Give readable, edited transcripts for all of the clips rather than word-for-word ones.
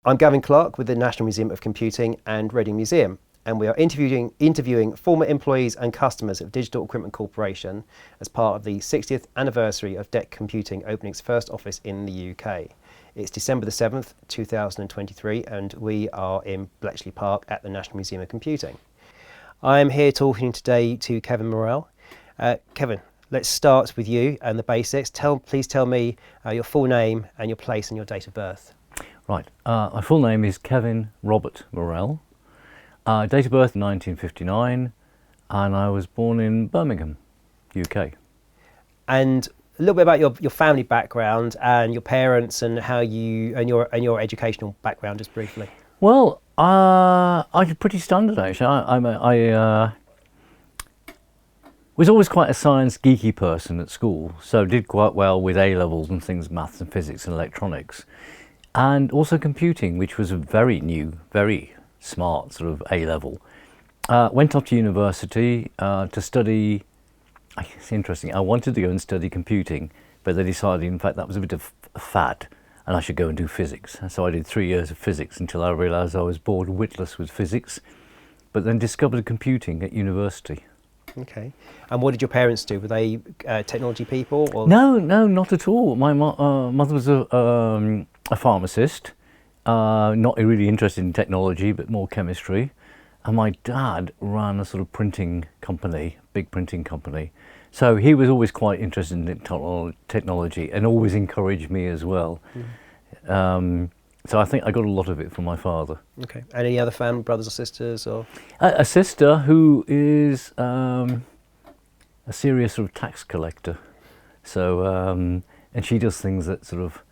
I'm Gavin Clark with the National Museum of Computing and Reading Museum, and we are interviewing former employees and customers of Digital Equipment Corporation as part of the 60th anniversary of DEC Computing opening its first office in the UK. It's December the 7th, 2023, and we are in Bletchley Park at the National Museum of Computing. I am here talking today to Kevin Murrell. Kevin, let's start with you and the basics. Please tell me your full name and your place and your date of birth. Right, my full name is Kevin Robert Murrell. Date of birth 1959, and I was born in Birmingham, UK. And a little bit about your family background and your parents and how you and your educational background, just briefly. Well, I'm pretty standard actually. I was always quite a science geeky person at school, so did quite well with A levels and things, maths and physics and electronics, and also computing, which was a very new, very smart sort of A level. Went off to university to study. It's interesting. I wanted to go and study computing, but they decided, in fact, that was a bit of a fad, and I should go and do physics. So I did 3 years of physics until I realised I was bored witless with physics, but then discovered computing at university. Okay. And what did your parents do? Were they technology people? Or? No, not at all. My mother was a pharmacist, not really interested in technology, but more chemistry. And my dad ran a sort of printing company, big printing company. So he was always quite interested in technology and always encouraged me as well. Mm. So I think I got a lot of it from my father. Okay. And any other family, brothers or sisters? Or a sister who is a serious sort of tax collector. So, and she does things that sort of,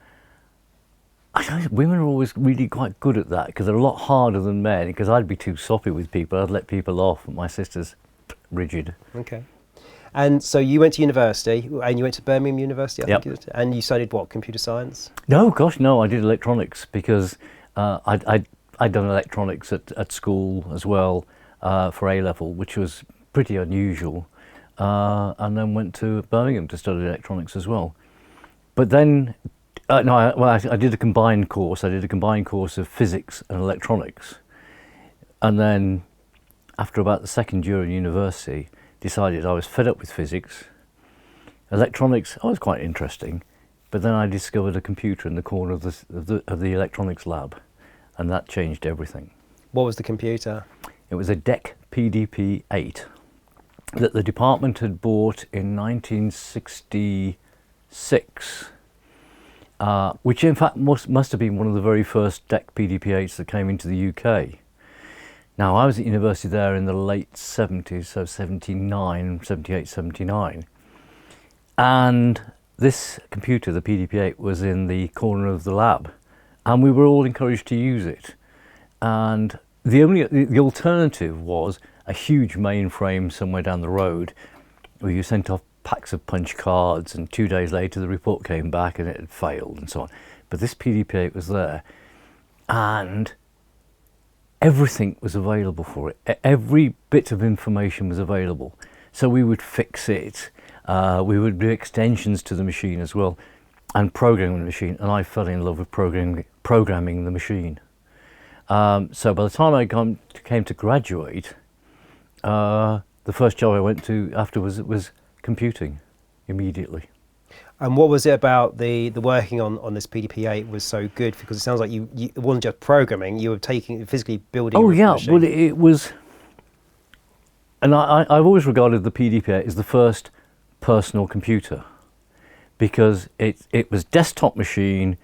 women are always really quite good at that because they're a lot harder than men, because I'd be too soppy with people. I'd let people off, and my sister's rigid. Okay. And so you went to university, and you went to Birmingham University, I think, and you studied what, computer science? No, gosh, no, I did electronics because I'd done electronics at school as well for A level, which was pretty unusual, and then went to Birmingham to study electronics as well. But then, I did a combined course. I did a combined course of physics and electronics, and then after about the second year in university, decided I was fed up with physics. Electronics, I was quite interesting, but then I discovered a computer in the corner of the electronics lab, and that changed everything. What was the computer? It was a DEC PDP-8 that the department had bought in 1966, which in fact must have been one of the very first DEC PDP-8s that came into the UK. Now, I was at university there in the late 70s, so 79, 78, 79. And this computer, the PDP-8, was in the corner of the lab. And we were all encouraged to use it. And the alternative was a huge mainframe somewhere down the road where you sent off packs of punch cards, and 2 days later the report came back and it had failed and so on. But this PDP-8 was there. And everything was available for it. Every bit of information was available. So we would fix it. We would do extensions to the machine as well, and programming the machine. And I fell in love with programming the machine. So by the time I came to graduate, the first job I went to afterwards was computing immediately. And what was it about the working on this PDP-8 was so good? Because it sounds like you it wasn't just programming, you were physically building. Oh yeah, machine. well it was, and I've always regarded the PDP-8 as the first personal computer, because it was desktop machine,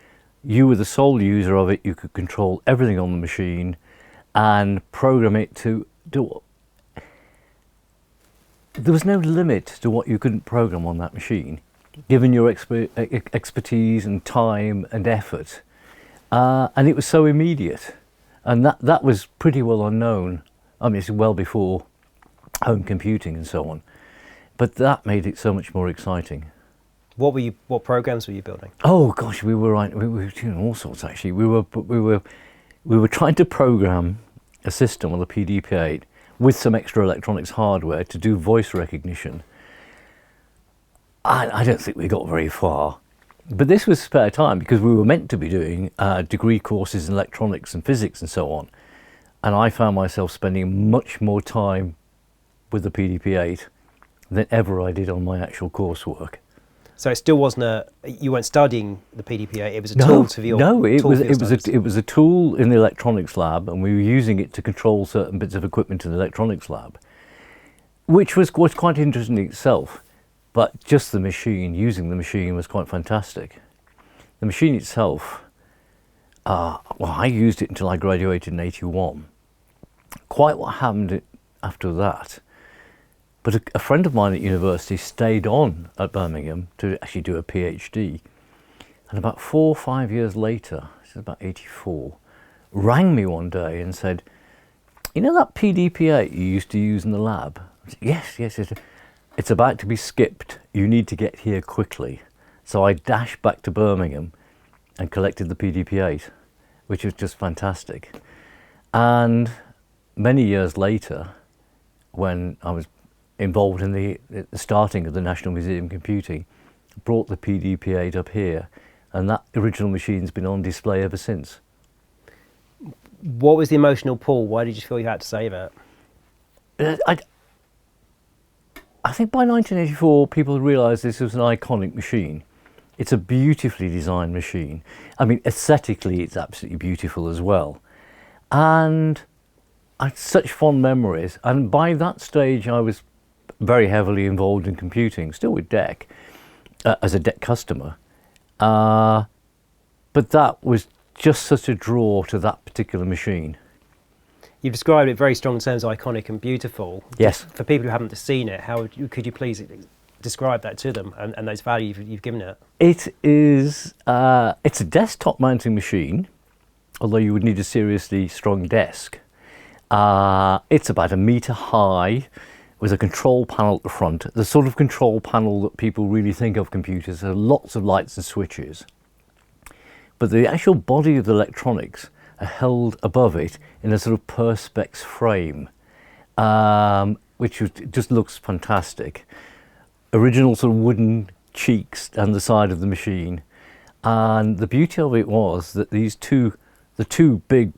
you were the sole user of it, you could control everything on the machine and program it to do. There was no limit to what you couldn't program on that machine, given your expertise and time and effort, and it was so immediate, and that was pretty well unknown. I mean, it's well before home computing and so on, but that made it so much more exciting. What programs were you building? Oh gosh, we were doing all sorts actually. We were trying to program a system on the PDP-8 with some extra electronics hardware to do voice recognition. I don't think we got very far. But this was spare time because we were meant to be doing degree courses in electronics and physics and so on. And I found myself spending much more time with the PDP-8 than ever I did on my actual coursework. So it still wasn't you weren't studying the PDP-8, it was a tool for your it was a tool in the electronics lab, and we were using it to control certain bits of equipment in the electronics lab, which was quite interesting in itself. But just the machine, using the machine, was quite fantastic. The machine itself, well, I used it until I graduated in '81. Quite what happened after that. But a friend of mine at university stayed on at Birmingham to actually do a PhD. And about 4 or 5 years later, this is about '84, rang me one day and said, "You know that PDP-8 you used to use in the lab?" I said, yes. "It's about to be skipped. You need to get here quickly." So I dashed back to Birmingham and collected the PDP-8, which was just fantastic. And many years later, when I was involved in the starting of the National Museum of Computing, brought the PDP-8 up here, and that original machine's been on display ever since. What was the emotional pull? Why did you feel you had to save it? I think by 1984 people realised this was an iconic machine. It's a beautifully designed machine. I mean, aesthetically it's absolutely beautiful as well. And I had such fond memories, and by that stage I was very heavily involved in computing, still with DEC, as a DEC customer. But that was just such a draw to that particular machine. You've described it very strong in terms of iconic and beautiful. Yes. For people who haven't seen it, could you please describe that to them and those values you've given it? It is, it's a desktop mounting machine, although you would need a seriously strong desk. It's about 1 metre high with a control panel at the front, the sort of control panel that people really think of computers. There are lots of lights and switches. But the actual body of the electronics are held above it in a sort of perspex frame, which just looks fantastic. Original sort of wooden cheeks down the side of the machine. And the beauty of it was that the two big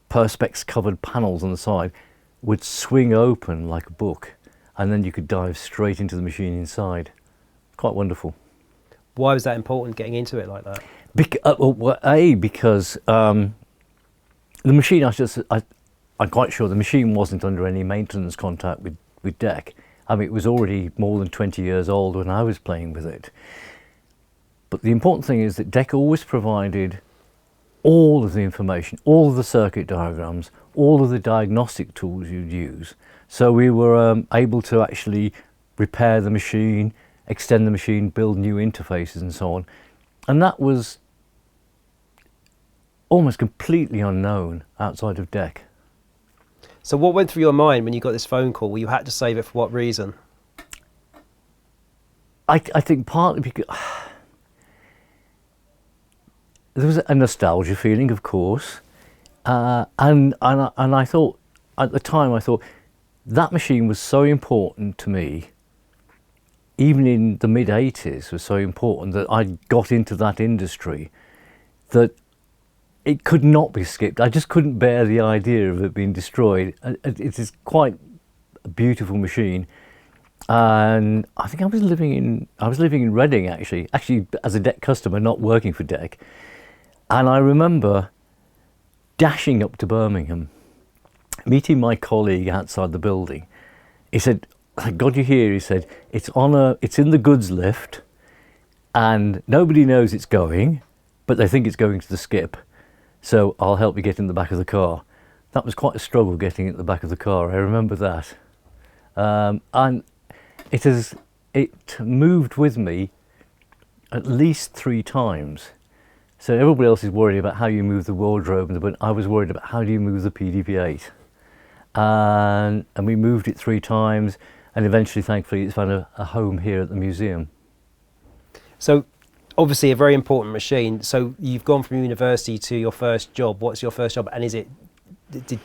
perspex covered panels on the side would swing open like a book, and then you could dive straight into the machine inside. Quite wonderful. Why was that important, getting into it like that? Because the machine, I'm quite sure the machine wasn't under any maintenance contract with DEC. I mean, it was already more than 20 years old when I was playing with it. But the important thing is that DEC always provided all of the information, all of the circuit diagrams, all of the diagnostic tools you'd use. So we were able to actually repair the machine, extend the machine, build new interfaces and so on. And that was almost completely unknown outside of DEC. So what went through your mind when you got this phone call? Well, you had to save it for what reason? I think partly because there was a nostalgia feeling, of course, and I thought at the time, I thought that machine was so important to me, even in the mid-80s, was so important that I got into that industry, that it could not be skipped. I just couldn't bear the idea of it being destroyed. It is quite a beautiful machine, and I think I was living in Reading actually as a DEC customer, not working for DEC, and I remember dashing up to Birmingham, meeting my colleague outside the building. He said, "Thank God you're here." He said, it's in the goods lift, and nobody knows it's going, but they think it's going to the skip. So I'll help you get in the back of the car." That was quite a struggle getting in the back of the car. I remember that. And it moved with me at least 3 times. So everybody else is worried about how you move the wardrobe, but I was worried about how do you move the PDP-8. And we moved it 3 times, and eventually, thankfully, it's found a home here at the museum. So obviously a very important machine. So you've gone from university to your first job. What's your first job, and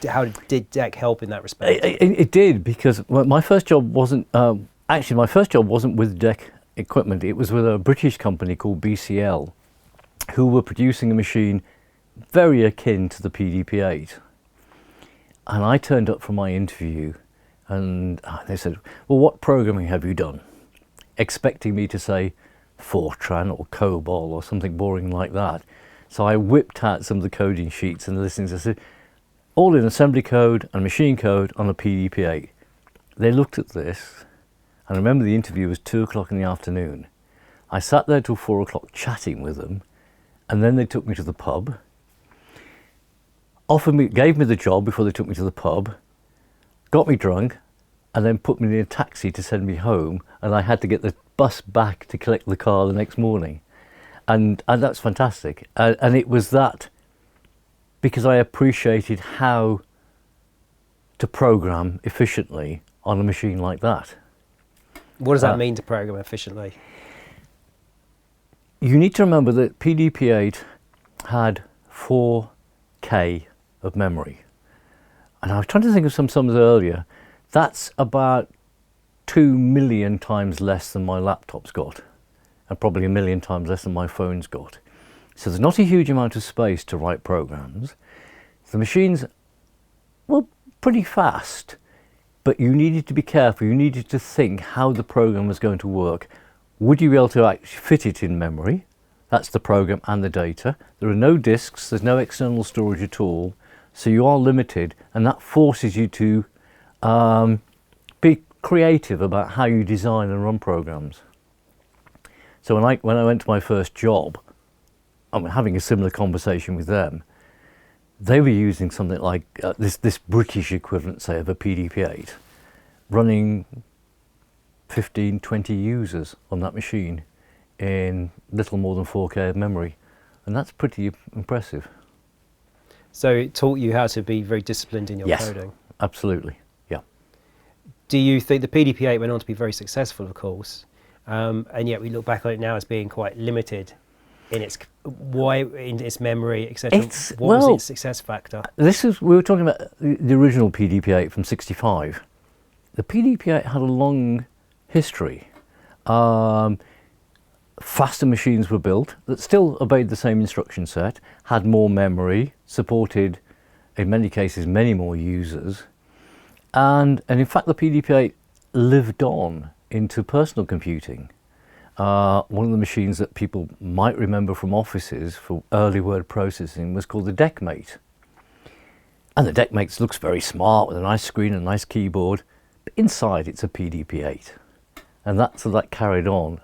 how did DEC help in that respect? It did, because my first job wasn't actually, my first job wasn't with DEC equipment. It was with a British company called BCL, who were producing a machine very akin to the PDP-8. And I turned up for my interview, and they said, well, what programming have you done? Expecting me to say Fortran or COBOL or something boring like that. So I whipped out some of the coding sheets and listened. I said, all in assembly code and machine code on a PDP-8. They looked at this, and I remember the interview was 2 o'clock in the afternoon. I sat there till 4 o'clock chatting with them, and then they took me to the pub, gave me the job before they took me to the pub, got me drunk, and then put me in a taxi to send me home, and I had to get the bus back to collect the car the next morning. And that's fantastic. And it was that because I appreciated how to program efficiently on a machine like that. What does that mean to program efficiently? You need to remember that PDP-8 had 4K of memory. And I was trying to think of some sums earlier. That's about 2 million times less than my laptop's got, and probably 1 million times less than my phone's got. So there's not a huge amount of space to write programs. The machines were pretty fast, but you needed to be careful. You needed to think how the program was going to work. Would you be able to actually fit it in memory? That's the program and the data. There are no disks, there's no external storage at all, so you are limited, and that forces you to be creative about how you design and run programs. So when I went to my first job, I'm having a similar conversation with them. They were using something like this British equivalent, say, of a PDP-8, running 15, 20 users on that machine in little more than 4K of memory. And that's pretty impressive. So it taught you how to be very disciplined in your coding? Yes, absolutely, yeah. Do you think the PDP-8 went on to be very successful, of course, and yet we look back on it now as being quite limited in its memory, etc. What was its success factor? We were talking about the original PDP-8 from '65. The PDP-8 had a long history. Faster machines were built that still obeyed the same instruction set, had more memory, supported, in many cases, many more users. And in fact, the PDP-8 lived on into personal computing. One of the machines that people might remember from offices for early word processing was called the DECmate. And the DECmate looks very smart with a nice screen and a nice keyboard, but inside it's a PDP-8. And that carried on.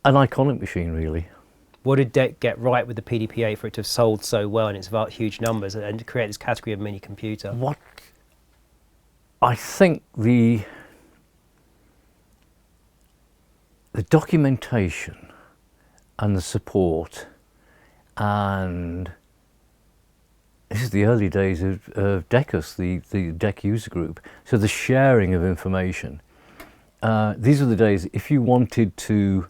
An iconic machine, really. What did DEC get right with the PDP-8 for it to have sold so well in its huge numbers and to create this category of mini computer? What I think the documentation and the support, and this is the early days of DECUS, the DEC user group, so the sharing of information. These are the days if you wanted to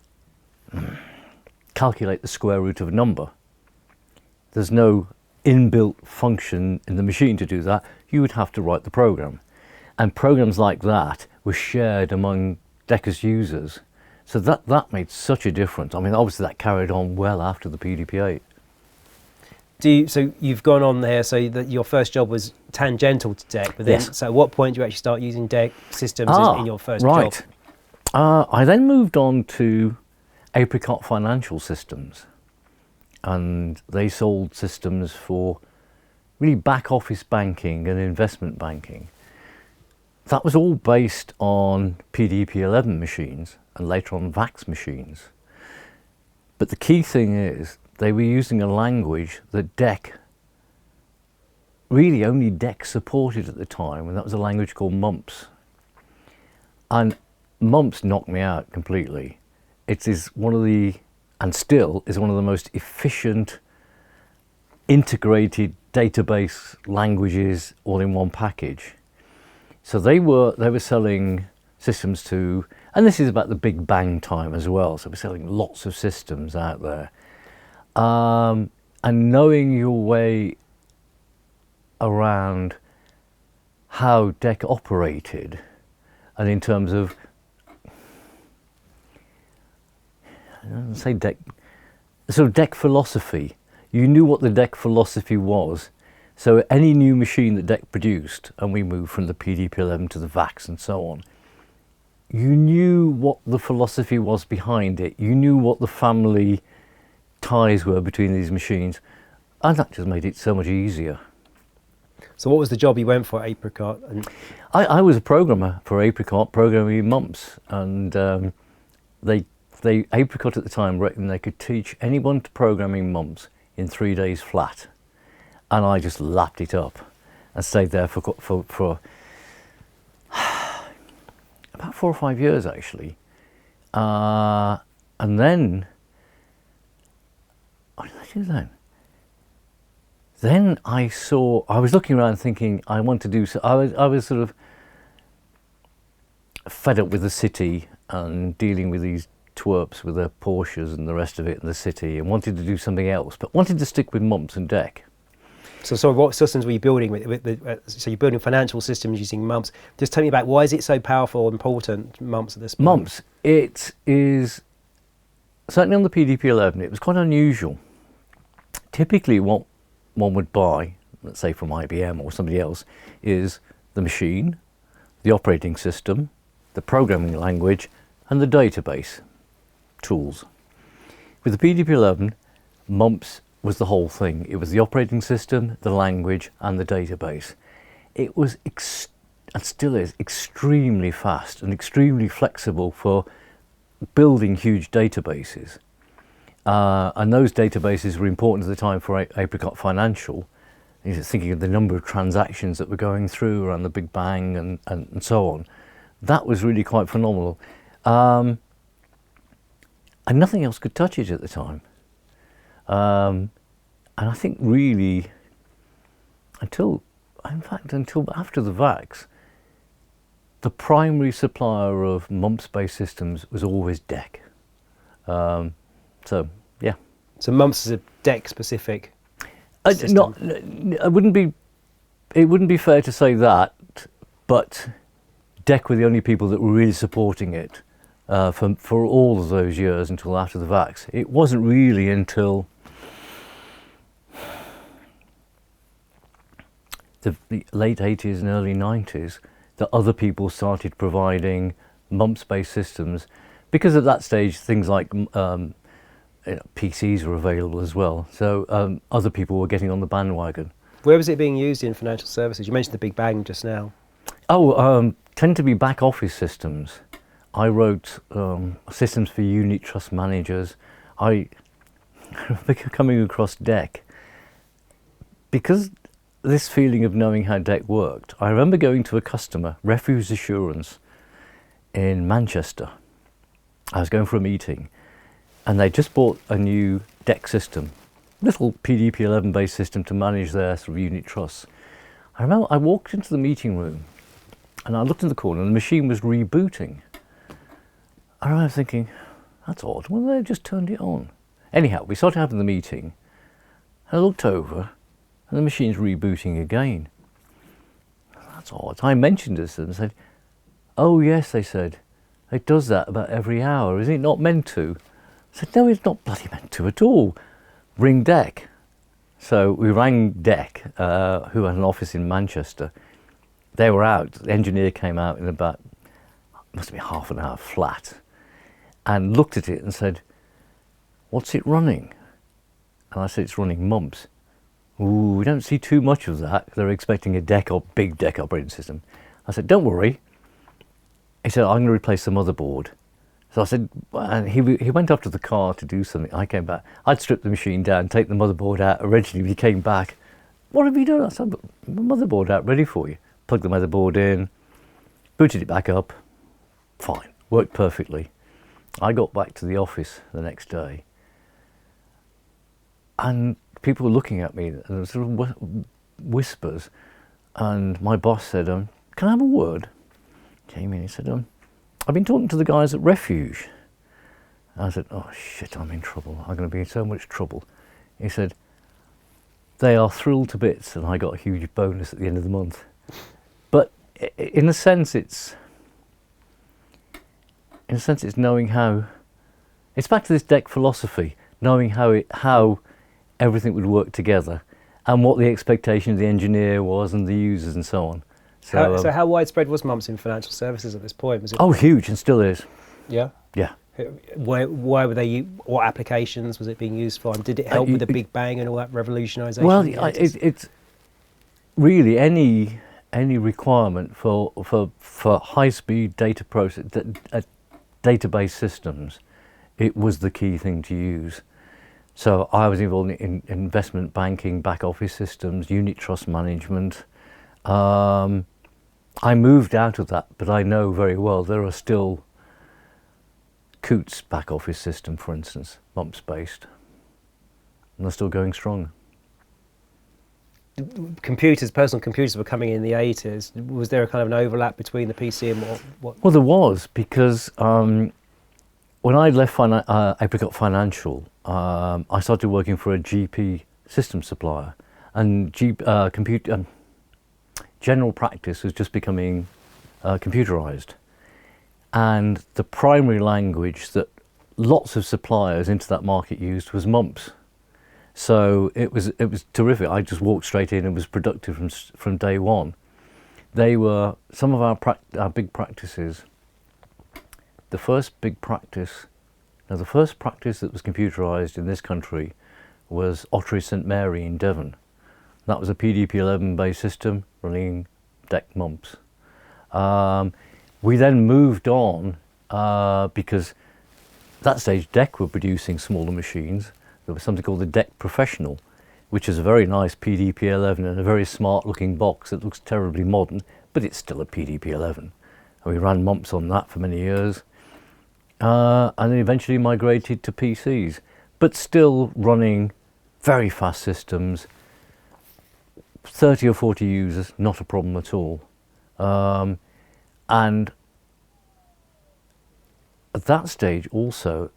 calculate the square root of a number, there's no inbuilt function in the machine to do that. You would have to write the program. And programs like that were shared among DECUS users. So that made such a difference. I mean, obviously that carried on well after the PDP-8. So you've gone on there, so that your first job was tangential to DEC, but then, so at what point do you actually start using DEC systems in your first job? I then moved on to Apricot Financial Systems, and they sold systems for really back office banking and investment banking. That was all based on PDP-11 machines and later on VAX machines. But the key thing is they were using a language that DEC, really only DEC supported at the time, and that was a language called MUMPS. And MUMPS knocked me out completely. It is one of the, and still is one of the most efficient, integrated database languages all in one package. So they were selling systems to, and this is about the Big Bang time as well, so we're selling lots of systems out there. And knowing your way around how DEC operated, and in terms of say DEC, sort of DEC philosophy. You knew what the DEC philosophy was. So any new machine that DEC produced, and we moved from the PDP-11 to the VAX and so on, you knew what the philosophy was behind it. You knew what the family ties were between these machines, and that just made it so much easier. So what was the job you went for at Apricot? And I was a programmer for Apricot, programming mumps, and Apricot at the time reckoned they could teach anyone to programming mumps in 3 days flat, and I just lapped it up and stayed there for about 4 or 5 years actually, and then what did I do then? Then I was looking around thinking I want to do so. I was sort of fed up with the city and dealing with these twerps with their Porsches and the rest of it in the city, and wanted to do something else, but wanted to stick with mumps and DEC. So what systems were you building so you're building financial systems using mumps. Just tell me about why is it so powerful and important, mumps at this point? Mumps, it is, certainly on the PDP-11, it was quite unusual. Typically what one would buy, let's say from IBM or somebody else, is the machine, the operating system, the programming language, and the database tools. With the PDP-11, mumps was the whole thing. It was the operating system, the language, and the database. It was, and still is, extremely fast and extremely flexible for building huge databases. And those databases were important at the time for Apricot Financial. Thinking of the number of transactions that were going through around the Big Bang and so on. That was really quite phenomenal. And nothing else could touch it at the time. And I think really, until after the VAX, the primary supplier of mumps-based systems was always DEC. So, yeah. So mumps is a DEC specific system? It wouldn't be fair to say that, but DEC were the only people that were really supporting it for all of those years until after the VAX. It wasn't really until the late 80s and early 90s that other people started providing mumps-based systems, because at that stage things like PCs were available as well. So other people were getting on the bandwagon. Where was it being used in financial services? You mentioned the Big Bang just now. Tend to be back office systems. I wrote systems for unit trust managers. I remember coming across DEC, because this feeling of knowing how DEC worked. I remember going to a customer, Refuse Assurance, in Manchester. I was going for a meeting, and they just bought a new DEC system, little PDP-11 based system to manage their sort of unit trusts. I remember I walked into the meeting room, and I looked in the corner, and the machine was rebooting. I remember thinking, that's odd, well, they've just turned it on. Anyhow, we started having the meeting, and I looked over, and the machine's rebooting again. That's odd. I mentioned this to them and said, oh yes, they said, it does that about every hour, is it not meant to? I said, no, it's not bloody meant to at all. Ring DEC. So we rang DEC, who had an office in Manchester. They were out, the engineer came out in about, must have been half an hour flat, and looked at it and said, what's it running? And I said, it's running mumps. Ooh, we don't see too much of that. They're expecting a DEC or big DEC operating system. I said, don't worry. He said, I'm going to replace the motherboard. So I said, and he went up to the car to do something. I came back. I'd stripped the machine down, take the motherboard out. Originally, he came back. What have you done? I said, the motherboard out, ready for you. Plugged the motherboard in, booted it back up. Fine, worked perfectly. I got back to the office the next day, and people were looking at me, and there were sort of whispers, and my boss said, can I have a word? Came in, he said, I've been talking to the guys at Refuge. I said, oh shit, I'm in trouble. I'm going to be in so much trouble. He said, they are thrilled to bits, and I got a huge bonus at the end of the month. But in a sense, it's knowing how, It's back to this DEC philosophy, knowing how everything would work together and what the expectation of the engineer was and the users and so on. So how widespread was mumps in financial services at this point? Was it? Oh, huge, and still is. Yeah. Yeah. Why were they? What applications was it being used for? And did it help with the Big Bang and all that revolutionisation? Well, it's really any requirement for high-speed data database systems. It was the key thing to use. So I was involved in investment banking, back office systems, unit trust management. I moved out of that, but I know very well there are still Coots back office system, for instance, mumps based, and they're still going strong. Personal computers were coming in the 80s. Was there a kind of an overlap between the PC and what? Well, there was, because when I left Apricot Financial, I started working for a GP system supplier, and general practice was just becoming computerized. And the primary language that lots of suppliers into that market used was mumps. So it was terrific. I just walked straight in and was productive from day one. They were some of our big practices. The first practice that was computerized in this country was Ottery St Mary in Devon. That was a PDP-11 based system running DEC mumps. We then moved on because at that stage DEC were producing smaller machines. There was something called the DEC Professional, which is a very nice PDP-11 and a very smart looking box that looks terribly modern, but it's still a PDP-11. And we ran mumps on that for many years. And then eventually migrated to PCs, but still running very fast systems, 30 or 40 users, not a problem at all. And at that stage also,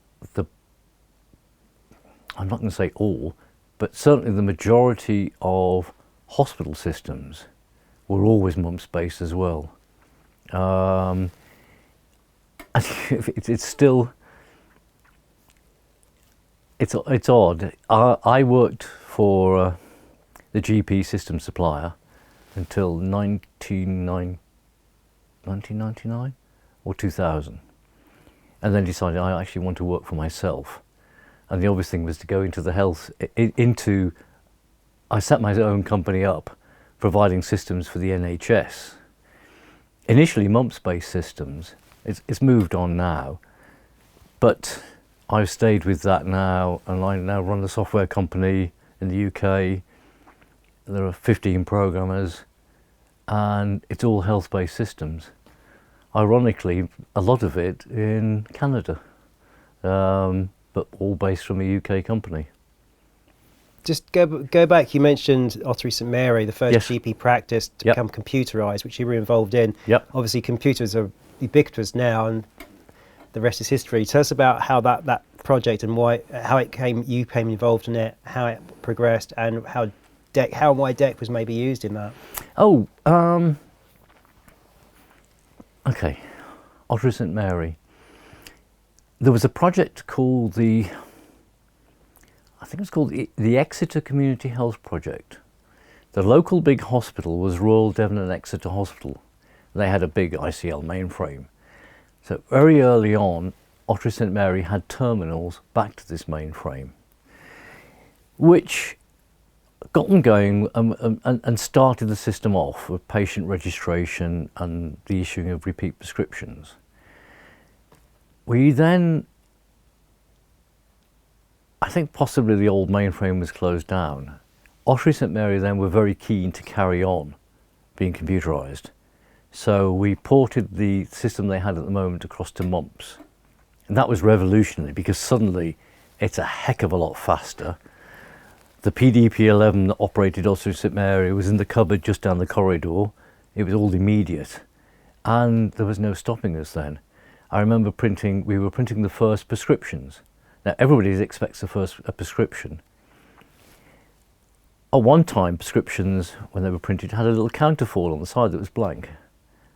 I'm not going to say all, but certainly the majority of hospital systems were always mumps based as well. It's still, it's odd. I worked for the GP system supplier until 1999 or 2000, and then decided I actually want to work for myself. And the obvious thing was to go into the I set my own company up providing systems for the NHS. Initially mumps-based systems. It's moved on now, but I've stayed with that now, and I now run a software company in the UK. There are 15 programmers, and it's all health-based systems. Ironically, a lot of it in Canada, but all based from a UK company. Just go back, you mentioned Ottery St Mary, the first Yes. GP practice to become computerised, which you were involved in. Yep. Obviously computers are ubiquitous now, and the rest is history. Tell us about how that project and you came involved in it, how it progressed, and how and why DEC was maybe used in that. Oh, okay, Ottery St Mary. There was a project called the Exeter Community Health Project. The local big hospital was Royal Devon and Exeter Hospital. They had a big ICL mainframe. So very early on, Ottery St Mary had terminals back to this mainframe, which got them going and started the system off with patient registration and the issuing of repeat prescriptions. We then, I think possibly the old mainframe was closed down. Ottery St Mary then were very keen to carry on being computerised. So we ported the system they had at the moment across to mumps. And that was revolutionary because suddenly it's a heck of a lot faster. The PDP-11 that operated Ottery St Mary was in the cupboard just down the corridor. It was all immediate. And there was no stopping us then. I remember we were printing the first prescriptions. Now everybody expects a prescription. At one time, prescriptions, when they were printed, had a little counterfoil on the side that was blank.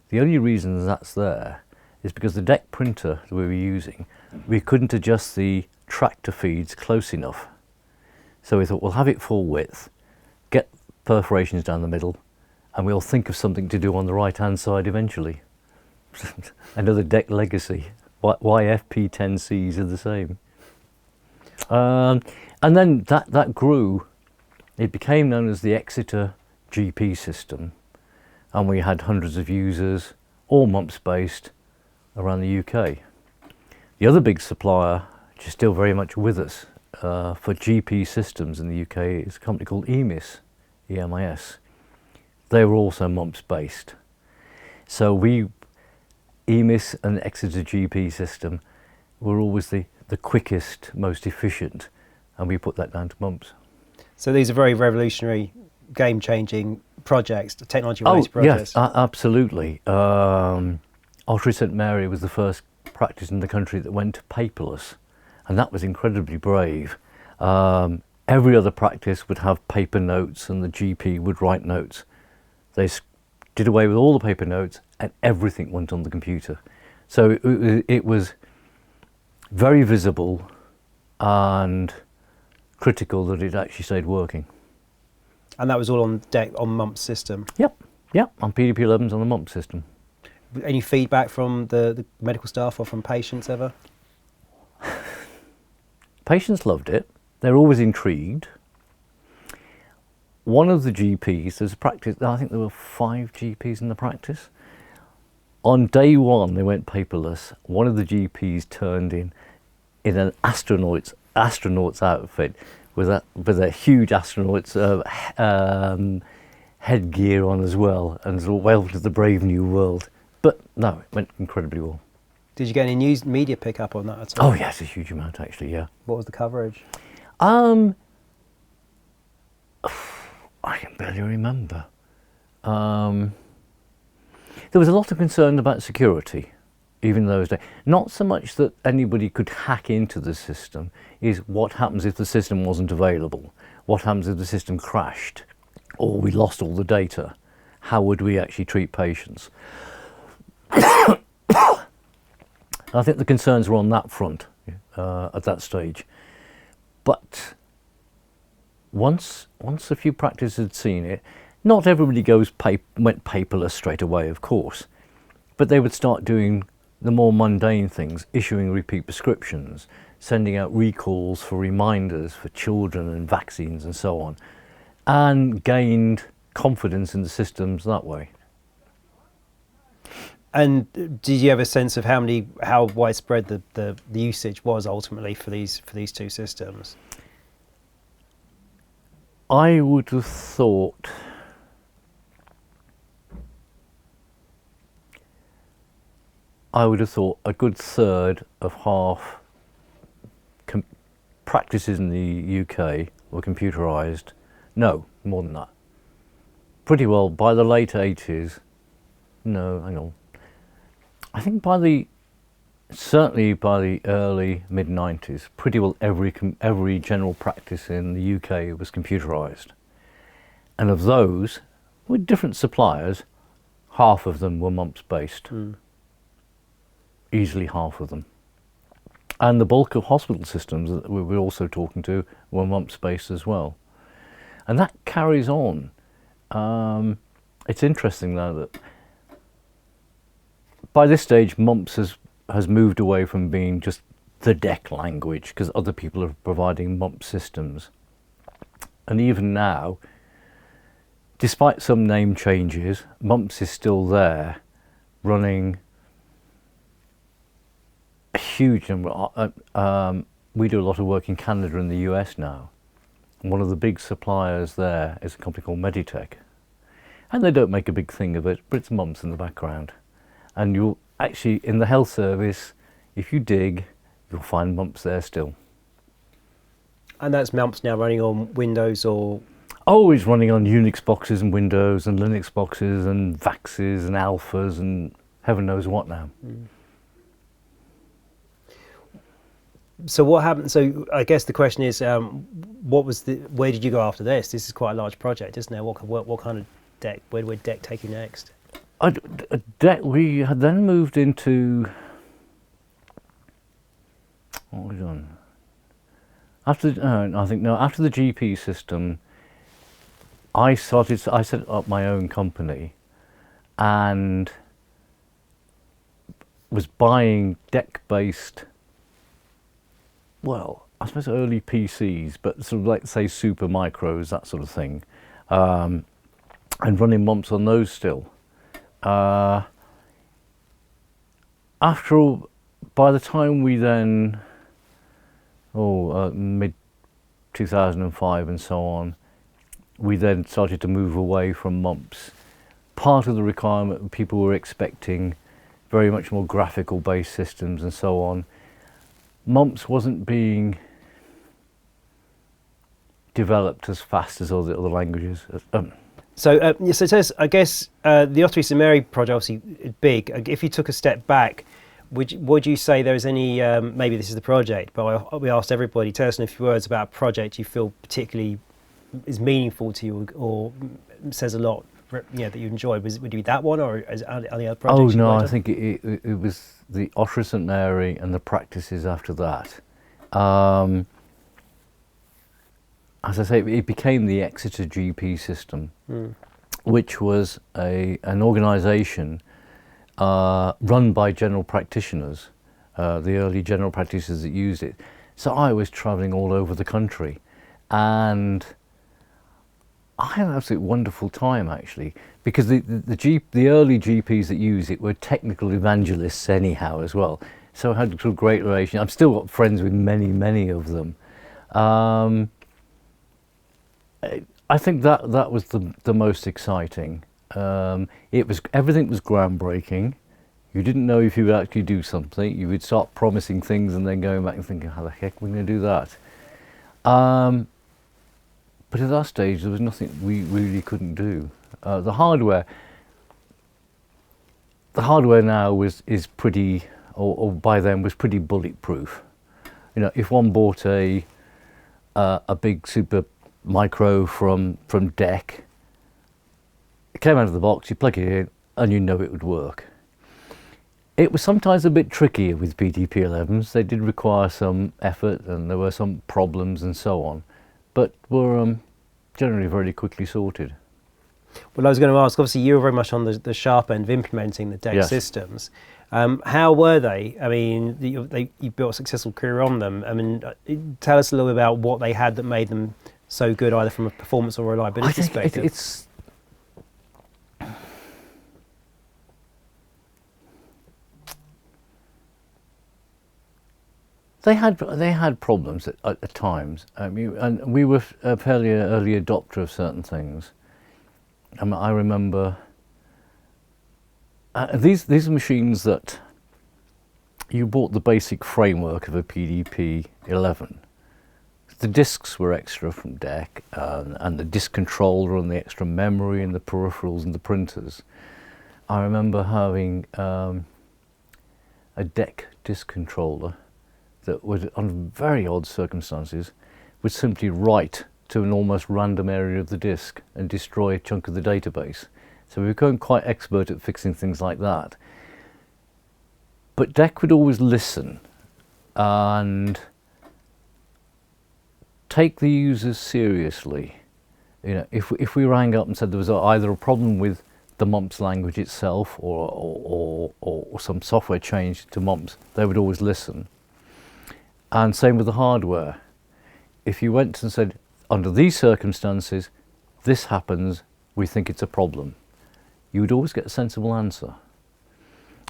The only reason that's there is because the DEC printer that we were using we couldn't adjust the tractor feeds close enough. So we thought, we'll have it full width, get perforations down the middle, and we'll think of something to do on the right-hand side eventually. Another DEC legacy. Why FP10Cs are the same. And then that grew. It became known as the Exeter GP system, and we had hundreds of users, all mumps based, around the UK. The other big supplier, which is still very much with us for GP systems in the UK, is a company called EMIS. They were also mumps based. So EMIS and Exeter GP system were always the quickest, most efficient, and we put that down to mumps. So these are very revolutionary, game-changing projects, technology-related projects. Yes, absolutely. Ottery St Mary was the first practice in the country that went paperless, and that was incredibly brave. Every other practice would have paper notes, and the GP would write notes. They did away with all the paper notes, and everything went on the computer. So it was very visible and critical that it actually stayed working. And that was all on DEC, on mumps system? Yep, on PDP-11s on the mumps system. Any feedback from the medical staff or from patients ever? Patients loved it. They're always intrigued. One of the GPs, there's a practice, I think there were 5 GPs in the practice. On day one, they went paperless. One of the GPs turned in an astronaut's outfit with a huge astronaut's headgear on as well, and sort of welcome to the brave new world. But no, it went incredibly well. Did you get any news media pick up on that at all? Oh yes, a huge amount actually, yeah. What was the coverage? I can barely remember. There was a lot of concern about security, even in those days. Not so much that anybody could hack into the system, is what happens if the system wasn't available? What happens if the system crashed? Or we lost all the data? How would we actually treat patients? I think the concerns were on that front at that stage. But once a few practices had seen it, not everybody went paperless straight away, of course, but they would start doing the more mundane things, issuing repeat prescriptions, sending out recalls for reminders for children and vaccines and so on, and gained confidence in the systems that way. And did you have a sense of how widespread the usage was ultimately for these two systems? I would have thought a good third of half practices in the UK were computerised. No, more than that. Pretty well by the late 80s. No, hang on. I think certainly by the early mid-90s, pretty well every general practice in the UK was computerised. And of those, with different suppliers, half of them were mumps based. Easily half of them. And the bulk of hospital systems that we were also talking to were mumps based as well. And that carries on. It's interesting though that by this stage mumps has moved away from being just the DEC language, because other people are providing mump systems. And even now, despite some name changes, mumps is still there, running a huge number. We do a lot of work in Canada and the US now. One of the big suppliers there is a company called Meditech. And they don't make a big thing of it, but it's mumps in the background. And you'll actually, in the health service, if you dig, you'll find mumps there still. And that's mumps now running on Windows or? Always running on Unix boxes and Windows and Linux boxes and VAXes and Alphas and heaven knows what now. So what happened? So I guess the question is, where did you go after this? This is quite a large project, isn't it? What kind of DEC? Where would DEC take you next? We had then moved into What have we done? After after the GP system, I set up my own company, and was buying DEC-based, well, I suppose early PCs, but sort of like, say, super micros, that sort of thing, and running mumps on those still. After all, by the time we then, mid 2005 and so on, we then started to move away from mumps. Part of the requirement, people were expecting very much more graphical based systems and so on. Mumps wasn't being developed as fast as all the other languages. So it says, I guess the Ottery St Mary project obviously is big. If you took a step back, would you say there's any, maybe this is the project, but we asked everybody, tell us in a few words about a project you feel particularly is meaningful to you or says a lot, that you enjoyed. Would it be that one, or are the other projects? Oh no, I think it was the Ottery St Mary and the practices after that. As I say, it became the Exeter GP system, which was an organisation run by general practitioners, the early general practitioners that used it. So I was travelling all over the country, and I had an absolutely wonderful time actually, because the early GPs that used it were technical evangelists anyhow as well. So I had a great relation. I've still got friends with many of them. I think that was the most exciting. Everything was groundbreaking. You didn't know if you would actually do something. You would start promising things and then going back and thinking, how the heck are we going to do that? But at that stage, there was nothing we really couldn't do. The hardware now is pretty, or by then was pretty bulletproof. If one bought a big super micro from DEC, it came out of the box, you plug it in, and you know it would work. It was sometimes a bit trickier with PDP-11s. They did require some effort, and there were some problems and so on, but were generally very quickly sorted. Well, I was going to ask, obviously you were very much on the sharp end of implementing the DEC systems. How were they? I mean, you built a successful career on them. I mean, tell us a little bit about what they had that made them so good, either from a performance or reliability perspective. They had problems at times. And we were a fairly early adopter of certain things. I remember these are machines that you bought the basic framework of a PDP-11. The discs were extra from DEC, and the disk controller and the extra memory and the peripherals and the printers. I remember having a DEC disk controller that would, under very odd circumstances, would simply write to an almost random area of the disk and destroy a chunk of the database. So we were going quite expert at fixing things like that. But DEC would always listen and take the users seriously. If we rang up and said there was either a problem with the mumps language itself or some software change to mumps, they would always listen. And same with the hardware. If you went and said, under these circumstances, this happens, we think it's a problem, you would always get a sensible answer.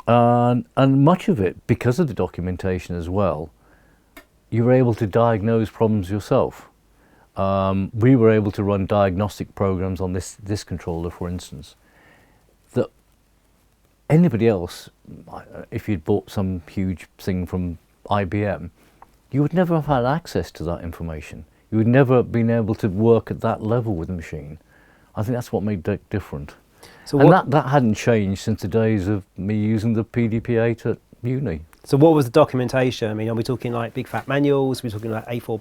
And much of it, because of the documentation as well, you were able to diagnose problems yourself. We were able to run diagnostic programs on this controller, for instance, that anybody else, if you'd bought some huge thing from IBM, you would never have had access to that information. You would never have been able to work at that level with the machine. I think that's what made DEC different. So and that hadn't changed since the days of me using the PDP-8 at uni. So what was the documentation? I mean, are we talking like big fat manuals? Are we talking like A4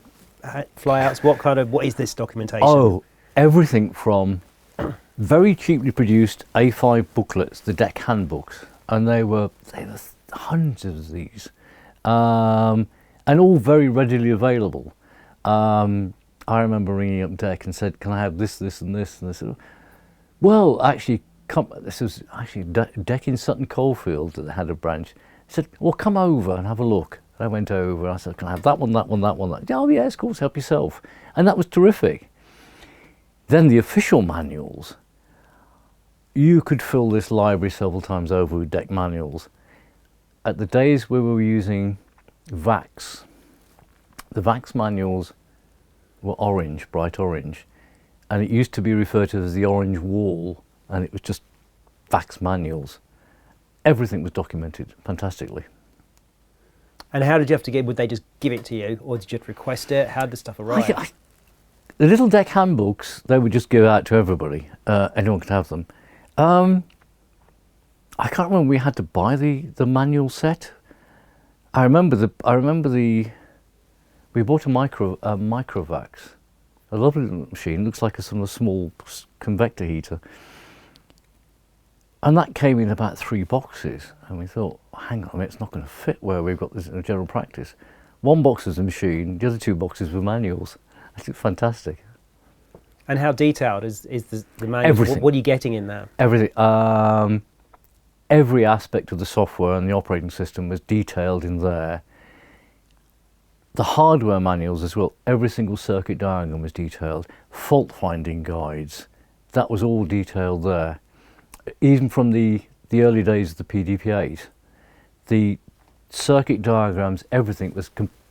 flyouts? What is this documentation? Oh, everything from very cheaply produced A5 booklets, the DEC handbooks, and they were hundreds of these. and all very readily available. I remember ringing up DEC and said, can I have this, this and this? And they said, well, actually, this was actually DEC in Sutton Coldfield that had a branch. He said, well, come over and have a look. And I went over and I said, can I have that one, that one, that one? That? Oh, yes, of course, help yourself. And that was terrific. Then the official manuals, you could fill this library several times over with DEC manuals. At the days where we were using VAX, the VAX manuals were orange, bright orange, and it used to be referred to as the orange wall, and it was just VAX manuals. Everything was documented fantastically. And how did you have to would they just give it to you, or did you have to request it? How did the stuff arrive? The little DEC handbooks, they would just give out to everybody. Anyone could have them. I can't remember, we had to buy the manual set. I remember we bought a Microvax, a lovely little machine, looks like a sort of small convector heater. And that came in about 3 boxes, and we thought, hang on a minute, it's not going to fit where we've got this in a general practice. 1 box was a machine, the other 2 boxes were manuals. I think fantastic. And how detailed is the manual? Everything. What are you getting in there? Everything. Every aspect of the software and the operating system was detailed in there. The hardware manuals as well, every single circuit diagram was detailed. Fault finding guides, that was all detailed there. Even from the early days of the PDP-8, the circuit diagrams, everything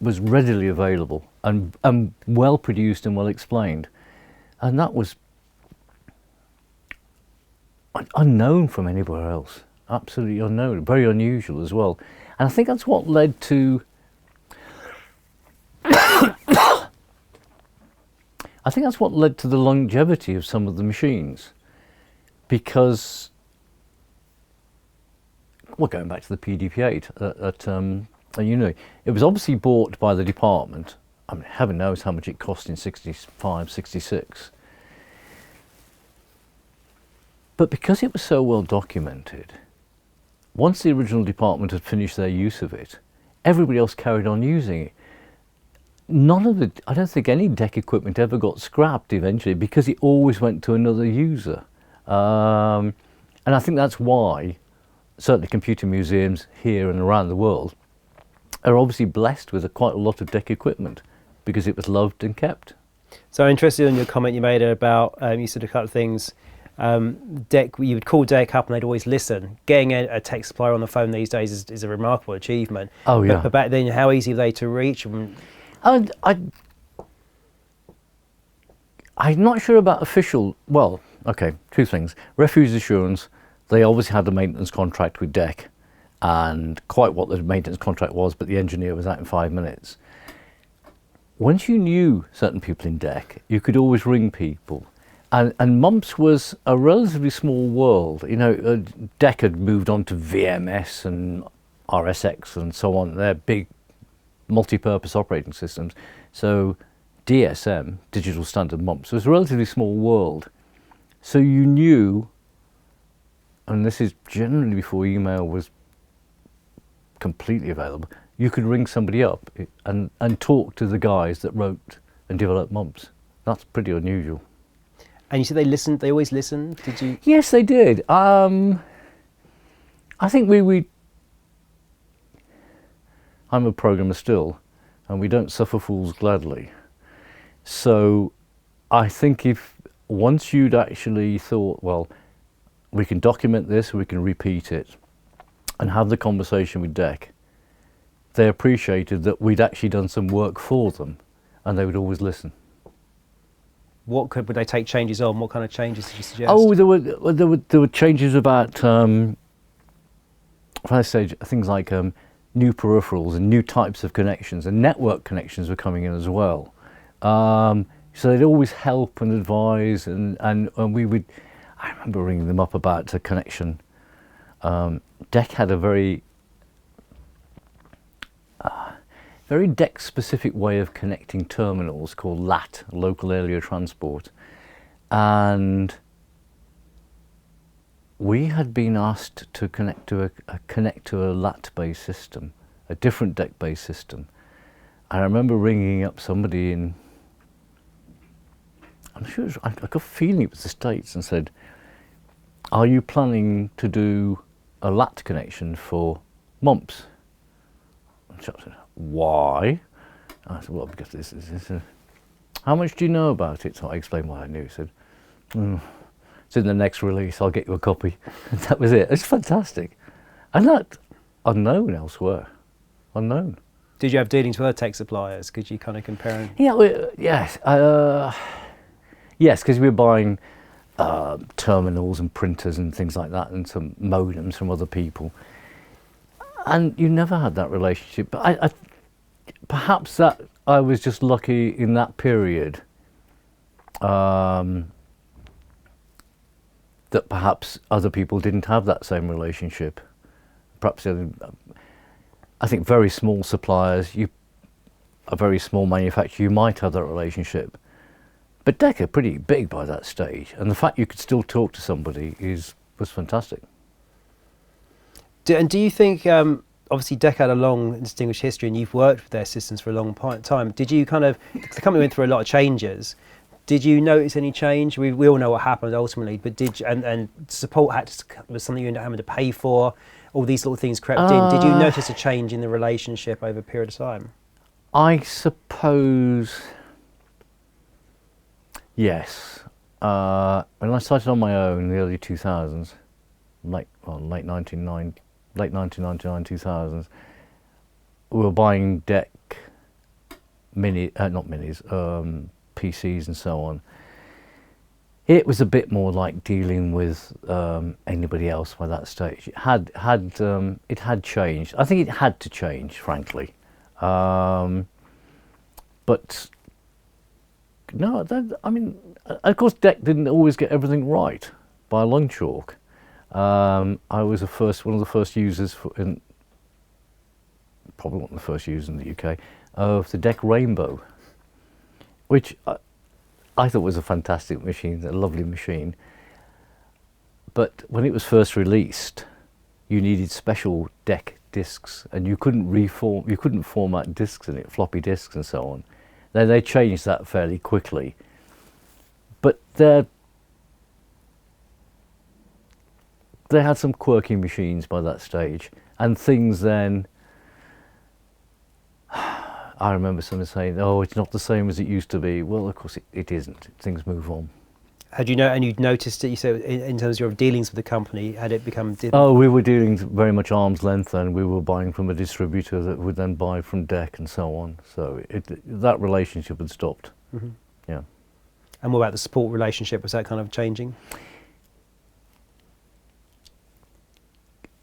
was readily available and well produced and well explained. And that was unknown from anywhere else, absolutely unknown, very unusual as well. And I think that's what led to the longevity of some of the machines, because, well, going back to the PDP-8, it was obviously bought by the department. I mean, heaven knows how much it cost in 65, 66. But because it was so well documented, once the original department had finished their use of it, everybody else carried on using it. I don't think any DEC equipment ever got scrapped eventually, because it always went to another user. And I think that's why certainly computer museums here and around the world are obviously blessed with quite a lot of DEC equipment, because it was loved and kept. So I'm interested in your comment you made about, you said a couple of things. DEC, you would call DEC up and they'd always listen. Getting a tech supplier on the phone these days is a remarkable achievement. Oh yeah. But back then, how easy were they to reach? I'm not sure about official, well, okay, 2 things. Refuse assurance, they obviously had a maintenance contract with DEC, and quite what the maintenance contract was, but the engineer was out in 5 minutes. Once you knew certain people in DEC, you could always ring people. And Mumps was a relatively small world. You know, DEC had moved on to VMS and RSX and so on. They're big multi-purpose operating systems. So DSM, Digital Standard Mumps, was a relatively small world. So you knew, and this is generally before email was completely available, you could ring somebody up and talk to the guys that wrote and developed Mumps. That's pretty unusual. And you said they listened, they always listened? Did you? Yes, they did. I think I'm a programmer still, and we don't suffer fools gladly. So I think if once you'd actually thought, well, we can document this, we can repeat it, and have the conversation with DEC, they appreciated that we'd actually done some work for them, and they would always listen. Would they take changes on? What kind of changes did you suggest? Oh, there were changes about first stage, things like new peripherals and new types of connections, and network connections were coming in as well. So they'd always help and advise, and we would. I remember ringing them up about a connection. DEC had a very DEC-specific way of connecting terminals called LAT, Local Area Transport, and we had been asked to connect to a LAT-based system, a different DEC-based system, I remember ringing up somebody in, I'm sure I got a feeling it was the States, and said, "Are you planning to do a lat connection for mumps?" And the chap said, "Why?" I said, "Well, because this is how much do you know about it?" So I explained what I knew. He said, "It's in the next release, I'll get you a copy." And that was it. It's fantastic. And that unknown elsewhere. Unknown. Did you have dealings with other tech suppliers? Could you kind of compare? Yeah, yes. Yes, because we were buying terminals and printers and things like that, and some modems from other people. And you never had that relationship. But I perhaps that I was just lucky in that period. That perhaps other people didn't have that same relationship. Perhaps I think very small suppliers, a very small manufacturer, you might have that relationship. But DEC are pretty big by that stage, and the fact you could still talk to somebody was fantastic. And do you think, obviously DEC had a long and distinguished history, and you've worked with their systems for a long time. Did you kind of, the company went through a lot of changes. Did you notice any change? We all know what happened ultimately, but and support was something you ended up having to pay for. All these little things crept in. Did you notice a change in the relationship over a period of time? I suppose, yes. When I started on my own in the early 2000s, late 1999, 2000s, we were buying DEC not minis, PCs and so on. It was a bit more like dealing with anybody else by that stage. It had changed. I think it had to change, frankly. But no, I mean, of course, DEC didn't always get everything right by a long chalk. I was one of the first users probably one of the first users in the UK of the DEC Rainbow, which I thought was a fantastic machine, a lovely machine. But when it was first released, you needed special DEC discs, and you couldn't format discs in it, floppy disks and so on. Then they changed that fairly quickly. But they had some quirky machines by that stage, and things then, I remember someone saying, "Oh, it's not the same as it used to be." Well, of course it isn't. Things move on. And you'd noticed it, you said, in terms of your dealings with the company, had it become... Oh, we were dealing very much arm's length, and we were buying from a distributor that would then buy from DEC and so on. So that relationship had stopped. Mm-hmm. Yeah. And what about the support relationship? Was that kind of changing?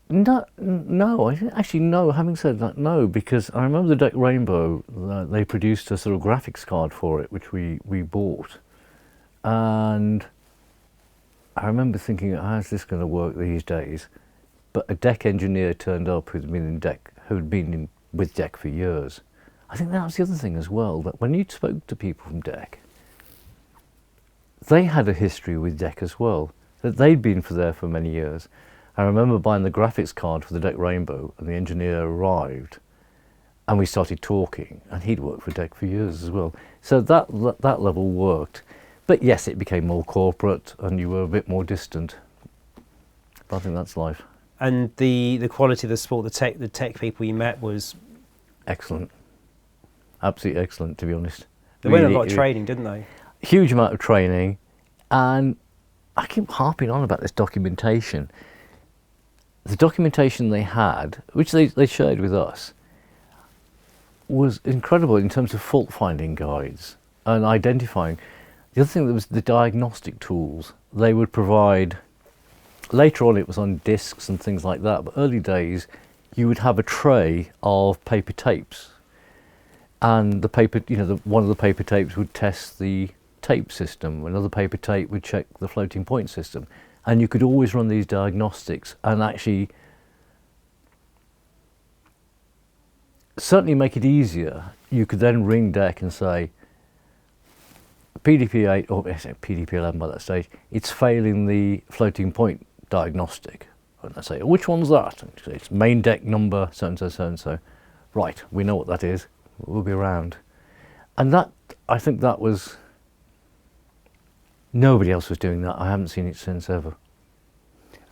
No, I didn't actually know. Having said that, no, because I remember the DEC Rainbow, they produced a sort of graphics card for it, which we bought. And I remember thinking, how's this going to work these days? But a DEC engineer turned up who'd been with DEC for years. I think that was the other thing as well, that when you spoke to people from DEC, they had a history with DEC as well, that they'd been there for many years. I remember buying the graphics card for the DEC Rainbow, and the engineer arrived, and we started talking, and he'd worked for DEC for years as well. So that level worked. But yes, it became more corporate, and you were a bit more distant. But I think that's life. And the quality of the support, the tech people you met was... Excellent. Absolutely excellent, to be honest. They went a lot of training, didn't they? Huge amount of training, and I keep harping on about this documentation. The documentation they had, which they shared with us, was incredible in terms of fault finding guides and identifying. The other thing was the diagnostic tools they would provide. Later on it was on discs and things like that, but early days you would have a tray of paper tapes, and the paper, one of the paper tapes would test the tape system, another paper tape would check the floating point system, and you could always run these diagnostics and actually certainly make it easier. You could then ring DEC and say, PDP-8, or PDP-11 by that stage, it's failing the floating point diagnostic. And I say, which one's that? And say, it's main DEC number, so-and-so, so-and-so. Right, we know what that is. will be around. And that, I think that was, nobody else was doing that. I haven't seen it since ever.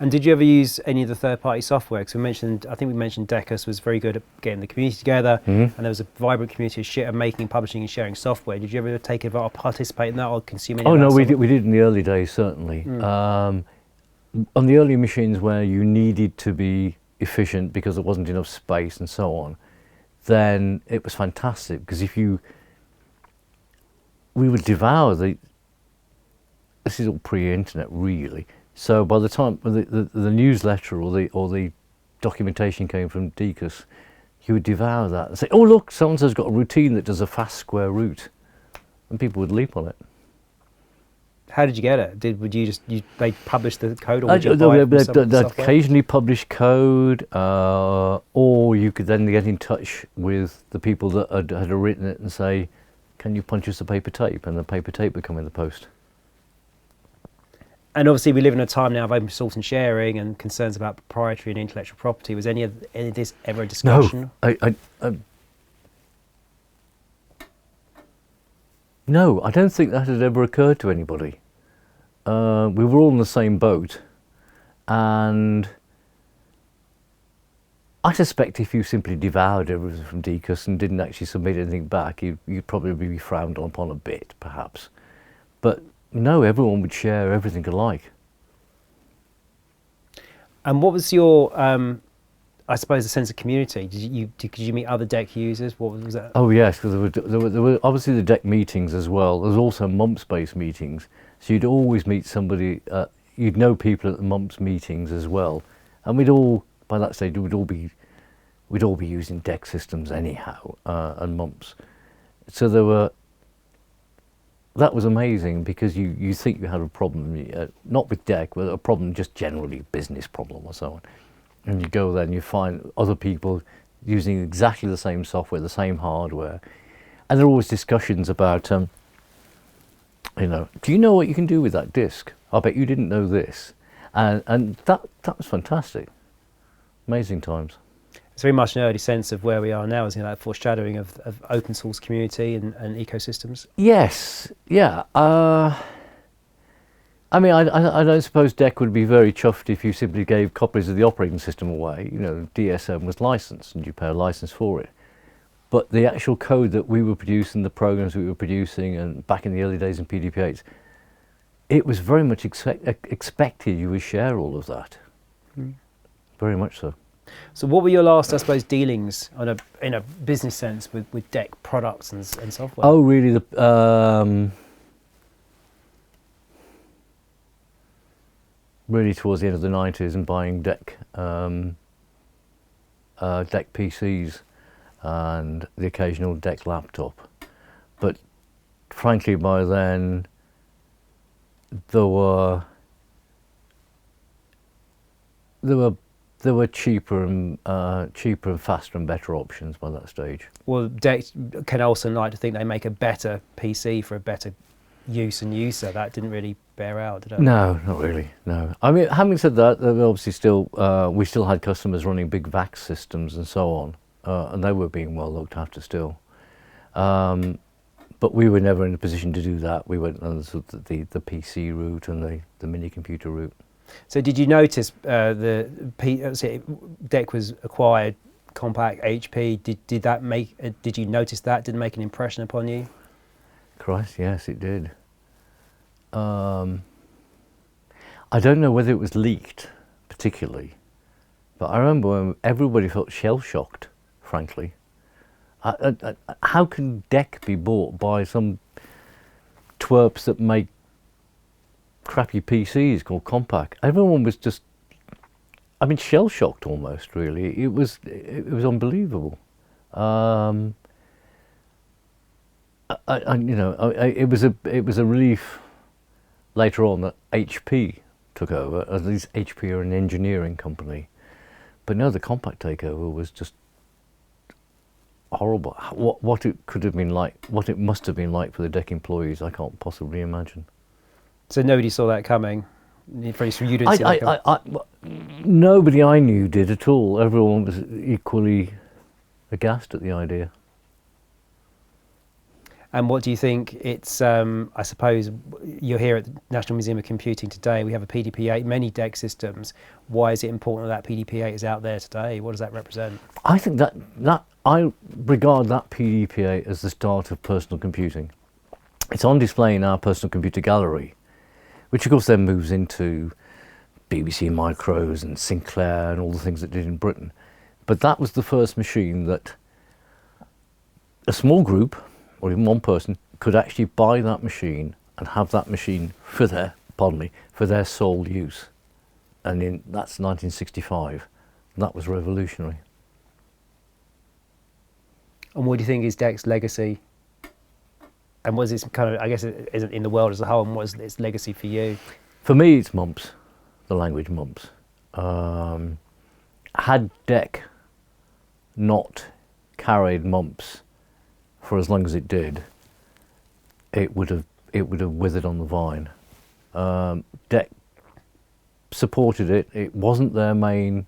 And did you ever use any of the third-party software? Because I think we mentioned Decus was very good at getting the community together, and there was a vibrant community of making, publishing, and sharing software. Did you ever take advantage or participate in that or consume any of that? Oh no, we did in the early days, certainly. On the early machines where you needed to be efficient because there wasn't enough space and so on, then it was fantastic, because we would devour this is all pre-internet really. So by the time the newsletter or the documentation came from Decus, you would devour that and say, "Oh look, so-and-so's got a routine that does a fast square root," and people would leap on it. How did you get it? They publish the code, or would you buy it from some They'd software? occasionally publish code, or you could then get in touch with the people that had written it and say, "Can you punch us a paper tape?" And the paper tape would come in the post. And obviously, we live in a time now of open source and sharing, and concerns about proprietary and intellectual property. Was any of this ever a discussion? No, I don't think that had ever occurred to anybody. We were all in the same boat, and I suspect if you simply devoured everything from Decus and didn't actually submit anything back, you'd probably be frowned upon a bit, perhaps. But no, everyone would share everything alike. And what was your, I suppose, a sense of community? Did you meet other DEC users? What was that? Oh yes, because there were obviously the DEC meetings as well. There was also mumps-based meetings, so you'd always meet somebody. You'd know people at the mumps meetings as well, and by that stage we'd all be using DEC systems anyhow, and mumps. So that was amazing, because you think you had a problem, not with DEC, but a problem just generally, business problem or so on. And you go there and you find other people using exactly the same software, the same hardware. And there are always discussions about, do you know what you can do with that disk? I bet you didn't know this. And that was fantastic. Amazing times. It's very much an early sense of where we are now, isn't it? That foreshadowing of open source community and ecosystems. Yes, yeah. I mean, I don't suppose DEC would be very chuffed if you simply gave copies of the operating system away. DSM was licensed and you pay a license for it. But the actual code that we were producing, the programs we were producing, and back in the early days in PDP-8s, it was very much expected you would share all of that. Very much so. So what were your last, I suppose, dealings in a business sense with DEC products and software? Oh, really? Really towards the end of the 90s, and buying DEC PCs and the occasional DEC laptop. But frankly, by then there were cheaper and faster and better options by that stage. Well, DEC can also like to think they make a better PC for a better use and user. That didn't really bear out, did it? No, not really. No. I mean, having said that, there were obviously we still had customers running big VAX systems and so on, and they were being well looked after still. But we were never in a position to do that. We went on the PC route and the mini computer route. So did you notice DEC was acquired, Compaq, HP? Did you notice that? Did it make an impression upon you? Christ, yes, it did. I don't know whether it was leaked particularly, but I remember when everybody felt shell-shocked, frankly. How can DEC be bought by some twerps that make crappy PCs called Compaq? Everyone was just, shell-shocked almost, really. It was unbelievable. It was a relief later on that HP took over. At least HP are an engineering company, but no, the Compaq takeover was just horrible. What it could have been like, what it must have been like for the DEC employees, I can't possibly imagine. So nobody saw that coming. You didn't see that coming. Nobody I knew did at all. Everyone was equally aghast at the idea. And what do you think it's, I suppose you're here at the National Museum of Computing today, we have a PDP-8, many DEC systems. Why is it important that PDP-8 is out there today? What does that represent? I think that I regard that PDP-8 as the start of personal computing. It's on display in our personal computer gallery, which of course then moves into BBC Micros and Sinclair and all the things it did in Britain. But that was the first machine that a small group, or even one person, could actually buy that machine and have that machine for their sole use. And that's 1965. That was revolutionary. And what do you think is DEC's legacy? And what is its kind of, I guess it isn't in the world as a whole, and what is its legacy for you? For me, it's mumps, the language mumps. Had DEC not carried mumps for as long as it did, it would have withered on the vine. DEC supported it. It wasn't their main.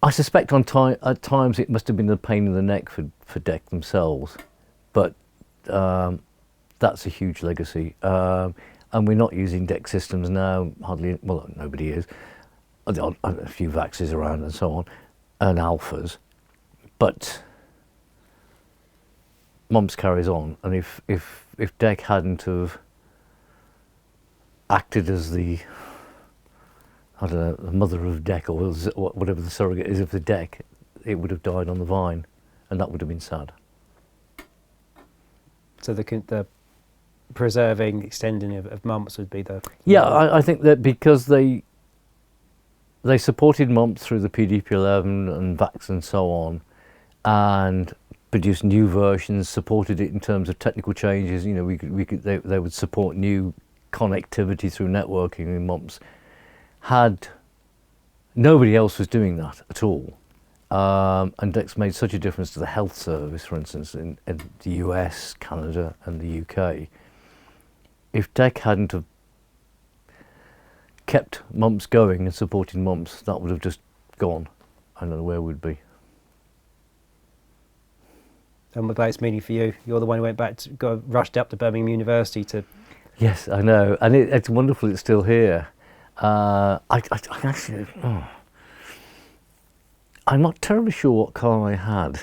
I suspect at times it must have been a pain in the neck for DEC themselves, but that's a huge legacy. And we're not using DEC systems now. Hardly, well, nobody is. A few VAXs around and so on, and alphas, but mumps carries on. And if DEC hadn't have acted as the, I don't know, the mother of DEC, or whatever the surrogate is of the DEC, it would have died on the vine, and that would have been sad. So the preserving, extending of mumps would be the... Yeah, I think that because they supported mumps through the PDP-11 and VAX and so on, and produced new versions, supported it in terms of technical changes. You know, they would support new connectivity through networking in mumps. Nobody else was doing that at all. And DEC's made such a difference to the health service, for instance, in the US, Canada and the UK. If DEC hadn't have kept mumps going and supported mumps, that would have just gone. I don't know where we'd be. And what about its meaning for you? You're the one who went back, rushed up to Birmingham University to... Yes, I know, and it's wonderful it's still here. I actually, I'm not terribly sure what car I had.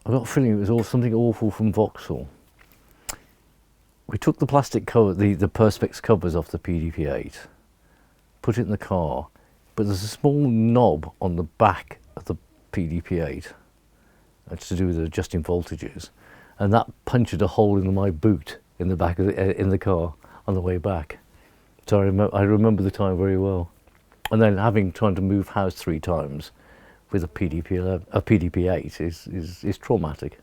I've got a feeling it was something awful from Vauxhall. We took the plastic cover, the Perspex covers off the PDP-8, put it in the car, but there's a small knob on the back of the PDP-8. It's to do with adjusting voltages, and that punctured a hole in my boot in the back of in the car on the way back. So I remember the time very well. And then trying to move house 3 times with a PDP-8 is traumatic.